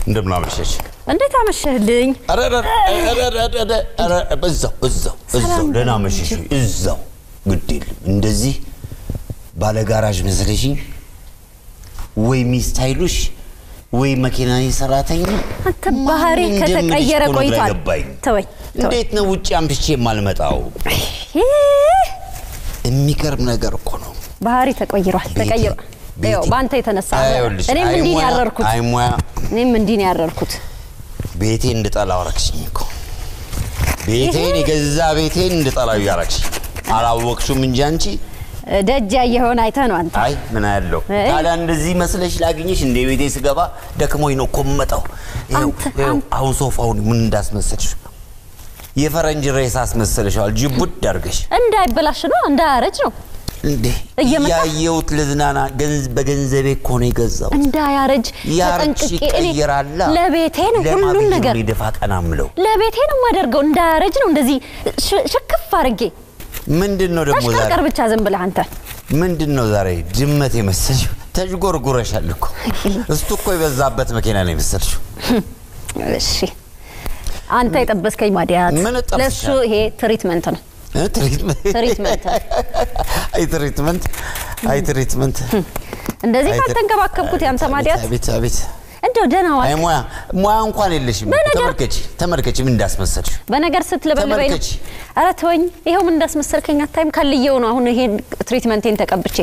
እንደምን አመሸሽ እንዴት አመሸህልኝ እዛው ደህና አመሸሽ እዛው ግድል እንደዚህ ባለ ጋራጅ መስለሽኝ ወይ ሚስታይሉሽ ወይ መኪናዬ ሰራተኛ አንተ ባህሪ ከተቀየረ ቆይቷል ተወኝ እንዴት ነው ውጪ አምሽቼ ማልመጣው የሚከርም ነገር እኮ ነው ባህሪ ተቀይሯል ይኸው ባንተ የተነሳ እኔም እንዲህ ያረርኩት እኔም እንዲህ ያረርኩት ቤቴ እንድጠላው አረክሽኝ እኮ ቤቴን የገዛ ቤቴን እንድጠላው ያረክሽ አላወቅሽም እንጂ አንቺ ደጅ ያየሆነ አይተህ ነው አንተ አይ ምን ያለው ታዲያ እንደዚህ መስለሽ ላግኝሽ እንደ ቤቴ ስገባ ደክሞኝ ነው ቆመጣው ይኸው አሁን ሶፋውን ምን እንዳስመሰልሽ የፈረንጅ ሬስ አስመሰልሽዋል ጅቡት ዳርገሽ እንዳይበላሽ ነው እንዳያረጅ ነው እንዴ ያየውት ለዝናና በገንዘቤ እኮ ነው የገዛው እንዳያረጅ ተጠንቅቄ ይራላ ለቤቴ ነው ሁሉን ነገር ይደፋቀናምለው ለቤቴ ነው ማደርገው እንዳያረጅ ነው እንደዚህ ሽክፍ አርጌ ምንድነው ደሞ ዛሬ ተሽከርከር ብቻ ዝም ብለህ አንተ ምንድነው ዛሬ ጅመት የመሰልሽ ተጅጎርጉረሻል እኮ እስቱ እኮ ይበዛበት መኪና ነው የመሰልሽው እሺ አንተ የጠበስከኝ ማዲያት ለሱ ይሄ ትሪትመንት ነው አይ ትሪትመንት እንደዚህ ካልተንከባከብኩት ያንተ ማዲያት አቤት እንደው ደናው አይ ሙያ እንኳን የለሽም ተመርከች ምን እንዳስመሰልሽ በነገር ስትለበለበኝ አረ ተወኝ ይሄው ምን እንዳስመሰልከኝ አታይም ካልየው ነው አሁን ይሄ ትሪትመንቴን ተቀብጬ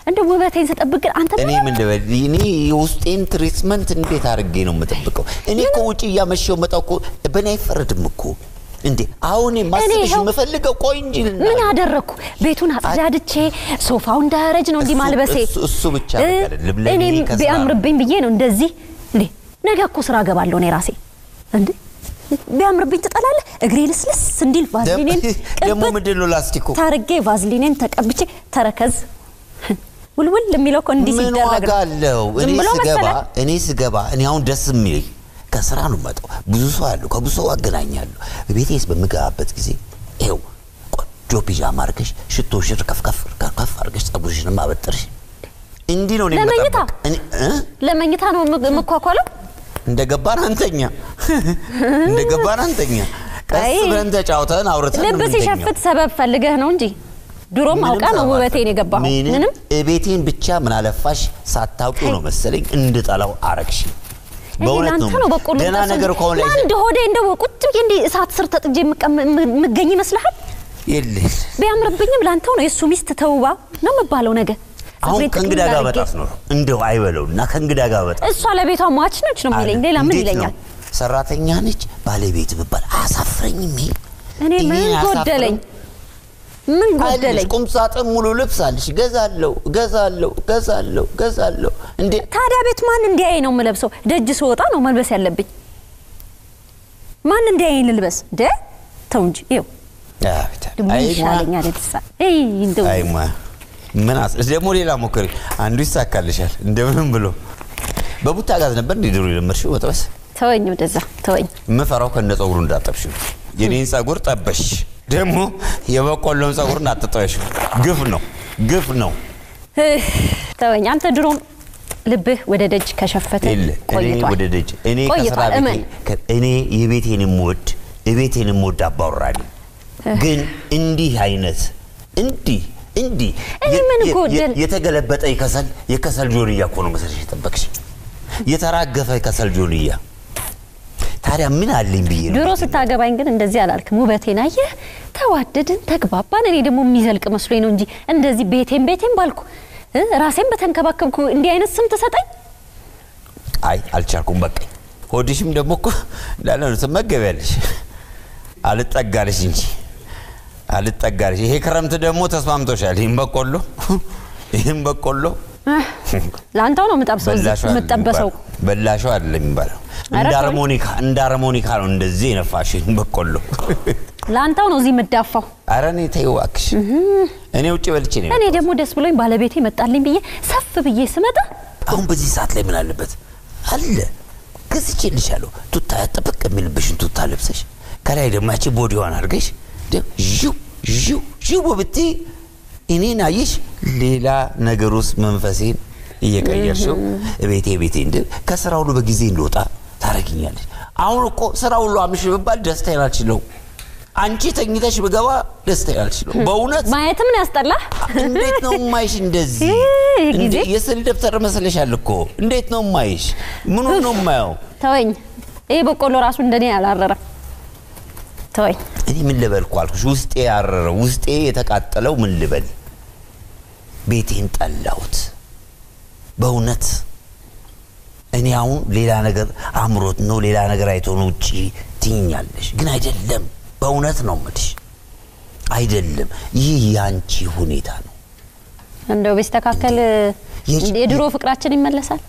እንደው ውበቴን ተጠብቅ አንተ እኔ ምን ልበል እኔ ውስጤን ትሪትመንት እንዴት አርጌ ነው የምጠብቀው እኔ እኮ ውጪ ያመሸው መጣው እኮ በኔ አይፈረድም እኮ እንዴ አሁን ማስበሽ መፈልገው ቆይ እንጂ ምን አደረኩ ቤቱን አጽዳድቼ ሶፋው እንዳያረጅ ነው እንዲ ማልበሴ እሱ ብቻ አይደለም ለኔ ቢያምርብኝ ብዬ ነው እንደዚህ እንዴ ነገ እኮ ስራ ገባለሁ እኔ ራሴ እንዴ ቢያምርብኝ ተጣላለ እግሬ ልስልስ እንዲል ቫዝሊኔን ደሞ ምንድነው ላስቲኩ ታርጌ ቫዝሊኔን ተቀብቼ ተረከዝ ውልውል ለሚለው ኮ እንዲ ሲደረግ እኔ ስገባ እኔ አሁን ደስ የሚል ከስራ ነው መጣው ብዙ ሰው አሉ ከብዙ ሰው አገናኛለሁ ቤቴስ በመጋበት ጊዜ ይሄው ቆጆ ፒጃማ አርገሽ ሽቶ ሽር ከፍ አርገሽ ጸጉርሽን ማበጥርሽ እንዲ ነው ለመኝታ ነው መኳኳለው እንደገባን አንተኛ ቀስ ብለን ተጫውተን አውርተን ልብስ ይሸፍት ሰበብ ፈልገህ ነው እንጂ ድሮም አውቃ ነው ውበቴን የገባው ምንም ቤቴን ብቻ ምን አለፋሽ ሳታውቁ ነው መሰለኝ እንድጠላው አረክሽ በእውነት ነው ደና ነገር ኮን ላይ አንድ ሆዴ እንደው ቁጭ እንዲ እሳት ስር ተጥጄ መገኝ ይመስልሃል የለህ ቢያምርብኝም ላንተው ነው የሱ ሚስት ተውባ ነው መባለው ነገር አሁን ከእንግዳ ጋር በጣስ ነው እንደው አይበለውና ከእንግዳ ጋር በጣስ እሷ ለቤቷ ማች ነች ነው የሚለኝ ሌላ ምን ይለኛል ሰራተኛ ነች ባለቤት ብባል አሳፍረኝም እኔ ምን ጎደለኝ ቁም ሳጥን ሙሉ ልብስ አለሽ ገዛለው እንዴ ታዲያ ቤት ማን እንዲያይ ነው መለብሰው ደጅ ስወጣ ነው መልበስ ያለብኝ ማን እንዲያይ ልልበስ እንዴ ተው እንጂ ይው አይሻለኛ ለተሳ እንደው አይማ ምን ደሞ ሌላ ሞከሪ አንዱ ይሳካልሻል እንደምን ብሎ በቡታ ጋዝ ነበር እንዲድሩ ለምርሽው ወጣስ ተወኝ ወደዛ ተወኝ መፈራው ከነ ጸጉሩ እንዳጠብሽው የኔን ጸጉር ጠበሽ ደሞ የበቆሎን ጸጉር እንዳትጠውሽ ግፍ ነው ተወኝ አንተ ድሮም ልብህ ወደ ደጅ ከሸፈተ ቆይቷል ወደ ደጅ እኔ ከስራ ቤቴ እኔ የቤቴን ሞድ አባወራኝ ግን እንዲህ አይነት እንዲህ እኔ ምን ጎደል የተገለበጠ የከሰል ጆንያ እኮ ነው መሰለሽ ተጠበቅሽ የተራገፈ የከሰል ጆንያ ታዲያ ምን አለኝ ብዬ ነው ድሮ ስታገባኝ ግን እንደዚህ አላልክም ውበቴን አየህ ተዋደድን ተግባባን እኔ ደሞ የሚዘልቅ መስሎኝ ነው እንጂ እንደዚህ ቤቴን ባልኩ ራሴን በተንከባከብኩ እንዲህ አይነት ስም ተሰጠኝ አይ አልቻልኩም በቃ ሆዲሽም ደሞ እኮ ላላው ተመገበያለሽ አልጠጋልሽ እንጂ ይሄ ክረምት ደሞ ተስማምቶሻል ይሄን በቆሎ ላንተው ነው መጣበሰው በላሽው አይደለም የሚባለው እንዳርሞኒካ ነው እንደዚህ የነፋሽን በቆሎ ላንተው ነው እዚህ መዳፋው አረኔ ተይዋክሽ እኔ ውጪ በልቼ ነው እኔ ደሞ ደስ ብሎኝ ባለቤቴ መጣልኝ ብዬ ሰፍ ብዬ ስመጣ አሁን በዚህ ሰዓት ላይ ምን አለበት አለ ከዚህልሻለሁ ቱታ ያጠበቅ የሚልብሽን ቱታ ለብሰሽ ከላይ ደሞ ያቺ ቦዲዋን አርገሽ ጁ ብቲ እኔን አይሽ ሌላ ነገሩስ መንፈሴን እየቀየርሽው ቤቴ እንደ ከስራው በጊዜ እንደወጣ ታረግኛለሽ አሁን እኮ ስራ ሁሉ አምሽ በባል ደስታዬን አልችለው አንቺ ተኝተሽ በገባ ደስታዬን አልችለው በእውነት ማየት ምን ያስጠላ እንዴት ነው ማይሽ እንደዚህ እንዴ የሰል ደብተር መስለሻል እኮ እንዴት ነው ማይሽ ምን ነው ማየው ተወኝ ይሄ በቆሎ ራሱ እንደኔ ያላረረ ተወኝ እኔ ምን ልበልኩ አልኩሽ ውስጤ ያረረ ውስጤ የተቃጠለው ምን ልበል ቤቴን ጠላሁት በእውነት እኔ አሁን ሌላ ነገር አምሮት ነው ሌላ ነገር አይቶ ነው እጪ ትኛለሽ ግን አይደለም በእውነት ነው ማለት አይደለም ይህ ያንቺ ሁኔታ ነው እንደው ቢስተካከል የድሮ ፍቅራችን ይመለሳል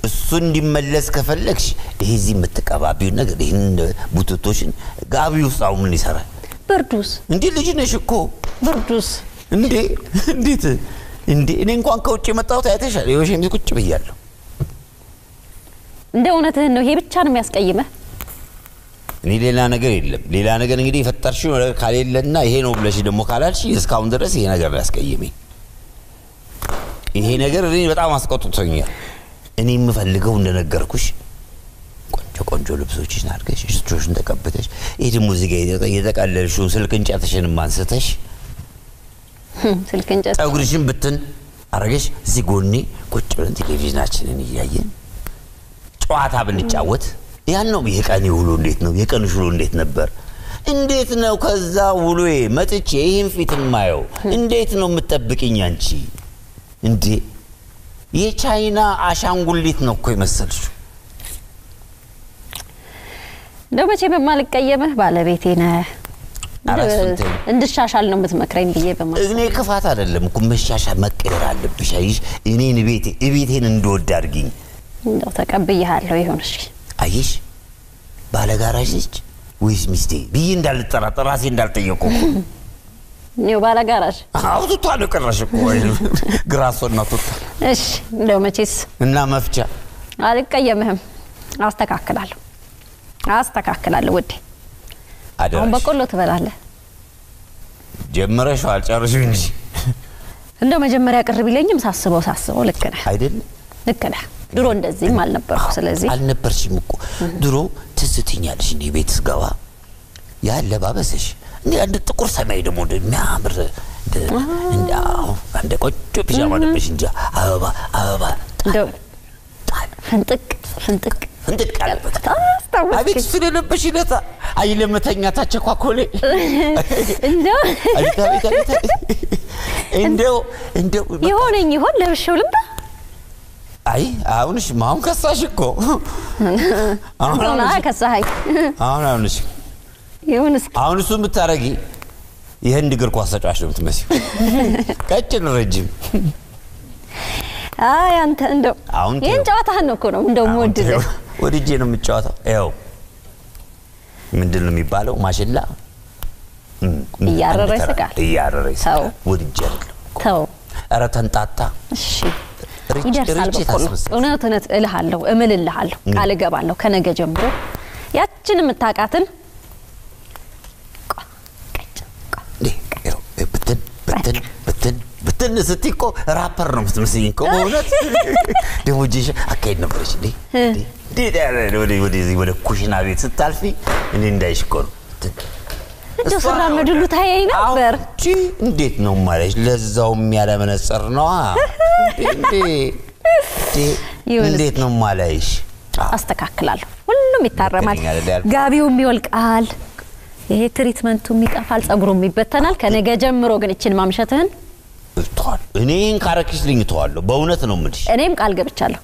እሱ እንዲመለስ ከፈለግሽ እዚህ የምትቀባቢው ነገር ይሄን ቡትቶሽን ጋቢው ሳው ምን ይሰራል ብርዱስ እንዴ ልጅ ነሽ እኮ ብርዱስ እንዴት እኔ እንኳን ከውጭ መጣው ታይተሻል ይወሽም ቁጭ ብያለሁ እንደ እውነትህን ነው ይሄ ብቻ ነው የሚያስቀይመህ እኔ ሌላ ነገር የለም ሌላ ነገር እንግዲህ ፈጠርሽው ነገር ካለለና ይሄ ነው ብለሽ ደሞ ካላልሽ እስካሁን ድረስ ይሄ ነገር ያስቀይመኝ ይሄ ነገር እኔ በጣም አስቆጥቶኛል እኔ የምፈልገው እንደነገርኩሽ ቆንጆ ልብሶችሽን አድርገሽ ሽቶሽን ተቀበተሽ ይሄ ደግሞ እዚህ ጋር የተቀለልሽው ስልክ እንጨትሽን ማንስተሽ ስልክ እንጨት ፀጉርሽን ብትን አረጋሽ እዚህ ጎኔ ቁጭ ብለን ቴሌቪዥናችንን እያየን ጨዋታ ብንጫወት ያን ነው የቀኔ ውሎ እንዴት ነው የቀንሽ ውሎ እንዴት ነበር እንዴት ነው ከዛ ውሎዬ መጥቼ ይሄን ፊት ማየው እንዴት ነው የምትጠብቂኝ አንቺ እንዴ የቻይና አሻንጉሊት ነው እኮ ይመስልሽ ደመቼ በማልቀየምህ ባለቤቴ ነህ እንድሻሻል ነው የምትመክረኝ ብዬ በማለት እኔ ክፋት አይደለም እኮ መሻሻል መቀየር አለብሽ አይሽ እኔን ቤቴን እንደወድ አድርጊኝ እንደው ተቀብያለሁ ይሁን እሺ አይሽ ባለጋራሽ ልጅ ወይስ ሚስቴ ብዬ እንዳልጠራጠር ራሴ እንዳልጠየቁ ነው ባለጋራሽ አውጥቷ ነው ቀረሽ እኮ ግራሶና ቱታ እሺ እንደው መቼስ እና መፍቻ አልቀየምህም አስተካክላለሁ ወዴ አሁን በቆሎ ትበላለህ ጀመረሽው አልጨርሽው እንጂ እንደው መጀመሪያ ቅርብ ይለኝም ሳስበው ልክ ነህ አይደል ልክ ነህ ድሮ እንደዚህም አልነበርኩ ስለዚህ አልነበርሽም እኮ ድሮ ትዝትኛለሽ እንዴ ቤት ስገባ ያለባበስሽ እንዴ አንድ ጥቁር ሰማይ ደግሞ እንደሚያምር እንደ ቆንጆ ፒጃማ ለብሽ እንጂ አበባ እንደው ፍንጥቅ አለበት አቤት ስለለበሽ ይለታ አይለመተኛ ታቸኳኮሌ እንደው ይሆነኝ ይሆን ለብሽው ልምጣ አይ አሁንሽ ማውን ከሳሽ እኮ አሁን ከሳይ አሁንሽ ይሁንስ አሁን እሱ ምታረጊ ይሄን ድግር ኳስ ተጫዋች ነው የምትመስይው ቀጭን ረጅም አይ አንተ እንደው ይሄን ጨዋታህን ነው እኮ ነው እንደው ወድልህ ወድጄ ነው የምጫወተው ይኸው ምንድነው የሚባለው ማሽላ እያረረ ይስቃል ወድጄ ተው ኧረ ተንጣጣ እሺ ይደርሳል በቆሎ እውነት እልሃለሁ እምልልሃለሁ ቃል እገባለሁ ከነገ ጀምሮ ያችን የምታቃትን በትን ስትይቆ ራፐር ነው የምትመስይኝ እኮ በእውነት ደግሞ ጂሽ አካሄድ ነበርሽ ወደ ኩሽና ቤት ስታልፊ እኔ እንዳይሽ እኮ ነው እንደው ሰራመዱሉ ታየኝ ነበር እንዴት ነው ማለት ለዛውም ያለ መነጽር ነው እንዴት ነው ማለይሽ አስተካክላለሁ ሁሉም ይታረማል ጋቢውም ይወልቃል ይሄ ትሪትመንቱም ይጠፋል ጸጉሩም ይበተናል ከነገ ጀምሮ ግን እቺን ማምሸትህን እኔን ካረክሽልኝ ተዋለሁ በእውነት ነው የምልሽ እኔም ቃል ገብቻለሁ